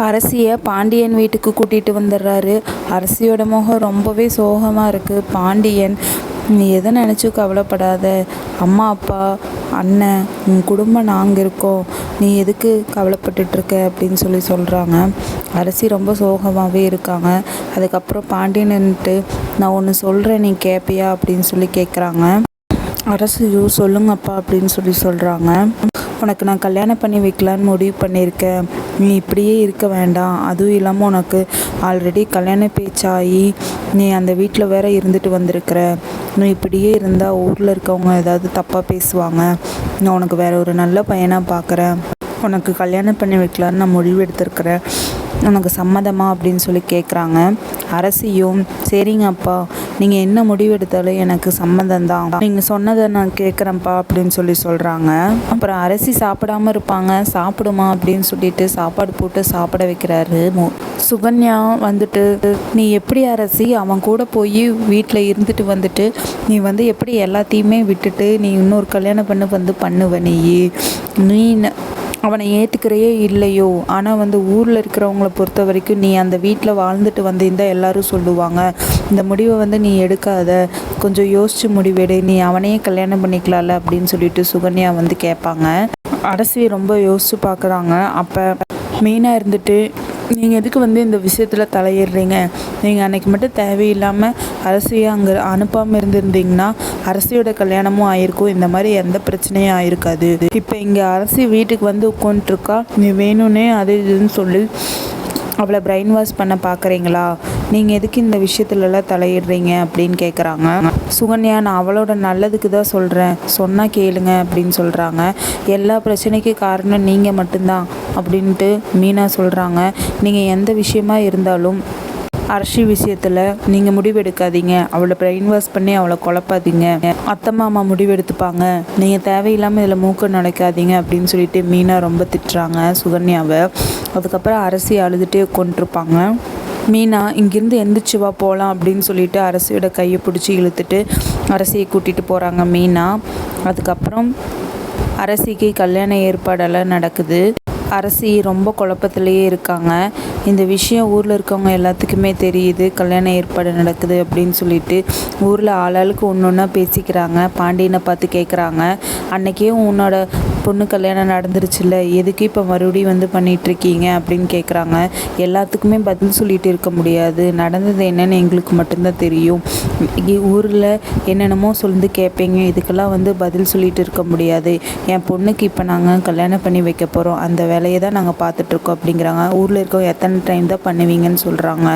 அரசியை பாண்டியன் வீட்டுக்கு கூட்டிகிட்டு வந்துடுறாரு. அரசியோட முகம் ரொம்பவே சோகமாக இருக்குது. பாண்டியன், நீ எதை நினச்சி கவலைப்படாத, அம்மா அப்பா அண்ணன் உன் குடும்பம் நாங்கள் இருக்கோம், நீ எதுக்கு கவலைப்பட்டுட்ருக்க அப்படின்னு சொல்கிறாங்க. அரசி ரொம்ப சோகமாகவே இருக்காங்க. அதுக்கப்புறம் பாண்டியன்ட்டு, நான் ஒன்று சொல்கிறேன் நீ கேட்பியா அப்படின்னு கேட்குறாங்க. அரசியோ சொல்லுங்கப்பா அப்படின்னு சொல்கிறாங்க. உனக்கு நான் கல்யாணம் பண்ணி வைக்கலான்னு முடிவு பண்ணியிருக்கேன். நீ இப்படியே இருக்க வேண்டாம். அதுவும் இல்லாமல் உனக்கு ஆல்ரெடி கல்யாண பேச்சாகி நீ அந்த வீட்டில் வேற இருந்துட்டு வந்திருக்கிற. நீ இப்படியே இருந்தால் ஊரில் இருக்கவங்க ஏதாவது தப்பாக பேசுவாங்க. நான் உனக்கு வேற ஒரு நல்ல பையனாக பார்க்குறேன். உனக்கு கல்யாணம் பண்ணி வைக்கலான்னு நான் முடிவு எடுத்திருக்கிறேன். உனக்கு சம்மதமா அப்படின்னு கேட்குறாங்க. அரசியும், சரிங்க அப்பா, நீங்கள் என்ன முடிவு எடுத்தாலும் எனக்கு சம்மதம் தான், நீங்கள் சொன்னதை நான் கேட்குறேன்ப்பா அப்படின்னு சொல்கிறாங்க. அப்புறம் அரசி சாப்பிடாம இருப்பாங்க. சாப்பிடுமா அப்படின்னு சாப்பாடு போட்டு சாப்பிட வைக்கிறாரு. சுகன்யா வந்துட்டு, நீ எப்படி அரசி அவன் கூட போய் வீட்டில் இருந்துட்டு வந்துட்டு நீ எப்படி எல்லாத்தையுமே விட்டுட்டு நீ இன்னொரு கல்யாணம் பண்ணுவ நீ அவனை ஏற்றுக்கிறையே இல்லையோ? ஆனால் ஊரில் இருக்கிறவங்கள பொறுத்த வரைக்கும் நீ அந்த வீட்டில் வாழ்ந்துட்டு வந்திருந்தால் எல்லாரும் சொல்லுவாங்க. இந்த முடிவை நீ எடுக்காத, கொஞ்சம் யோசிச்சு முடிவெடு, நீ அவனையே கல்யாணம் பண்ணிக்கலாம்ல அப்படின்னு சுகன்யா கேட்பாங்க. அரசி ரொம்ப யோசிச்சு பார்க்குறாங்க. அப்போ மெயினாக இருந்துட்டு, நீங்கள் எதுக்கு இந்த விஷயத்தில் தலையிடுறீங்க? நீங்கள் அன்றைக்கி மட்டும் தேவையில்லாமல் அரசியை அங்கே அனுப்பாமல் இருந்திருந்தீங்கன்னா அரசியோட கல்யாணமும் ஆயிருக்கும், இந்த மாதிரி எந்த பிரச்சனையும் ஆயிருக்காது. இப்போ இங்கே அரசி வீட்டுக்கு உட்காந்துருக்கா, நீ வேணும்னே அது இதுன்னு சொல்லி அவளை பிரெயின் வாஷ் பண்ண பார்க்குறீங்களா? நீங்கள் எதுக்கு இந்த விஷயத்துலலாம் தலையிடுறீங்க அப்படின்னு கேட்குறாங்க. சுகன்யா, நான் அவளோட நல்லதுக்கு தான் சொல்கிறேன், சொன்னால் கேளுங்க அப்படின்னு சொல்கிறாங்க. எல்லா பிரச்சனைக்கும் காரணம் நீங்கள் மட்டும்தான் அப்படின்ட்டு மீனா சொல்கிறாங்க. நீங்கள் எந்த விஷயமா இருந்தாலும் அரசி விஷயத்தில் நீங்கள் முடிவெடுக்காதீங்க, அவளை பிரெயின் வாஷ் பண்ணி அவளை குழப்பாதீங்க, அத்தை மாமா முடிவெடுத்துப்பாங்க, நீங்கள் தேவையில்லாமல் இதில் மூக்க நுழைக்காதீங்க அப்படின்னு மீனா ரொம்ப திட்டுறாங்க சுகன்யாவை. அதுக்கப்புறம் அரசி அழுதுகிட்டே கொண்டிருப்பாங்க. மீனா, இங்கேருந்து எந்திரிச்சு வா போகலாம் அப்படின்னு அரசியோட கையை பிடிச்சி இழுத்துட்டு அரசியை கூட்டிகிட்டு போகிறாங்க மீனா. அதுக்கப்புறம் அரசிக்கு கல்யாண ஏற்பாடெல்லாம் நடக்குது. அரசி ரொம்ப குழப்பத்திலேயே இருக்காங்க. இந்த விஷயம் ஊரில் இருக்கவங்க எல்லாத்துக்குமே தெரியுது, கல்யாண ஏற்பாடு நடக்குது அப்படின்னு ஊரில் ஆளாளுக்கு ஒன்று ஒன்றா பேசிக்கிறாங்க. பாண்டியனை பார்த்து கேட்குறாங்க, அன்றைக்கே உன்னோட பொண்ணு கல்யாணம் நடந்துருச்சுல்ல, எதுக்கு இப்போ மறுபடியும் பண்ணிகிட்ருக்கீங்க அப்படின்னு கேட்குறாங்க. எல்லாத்துக்குமே பதில் சொல்லிட்டு இருக்க முடியாது, நடந்தது என்னன்னு எங்களுக்கு மட்டும்தான் தெரியும். ஊரில் என்னென்னமோ சொல்லி கேட்பீங்க, இதுக்கெல்லாம் பதில் சொல்லிட்டு இருக்க முடியாது. என் பொண்ணுக்கு இப்போ நாங்கள் கல்யாணம் பண்ணி வைக்க போகிறோம், அந்த வேலையை தான் நாங்கள் பார்த்துட்ருக்கோம் அப்படிங்கிறாங்க. ஊரில் இருக்கவங்க எத்தனை டைம் தான் பண்ணுவீங்கன்னு சொல்கிறாங்க.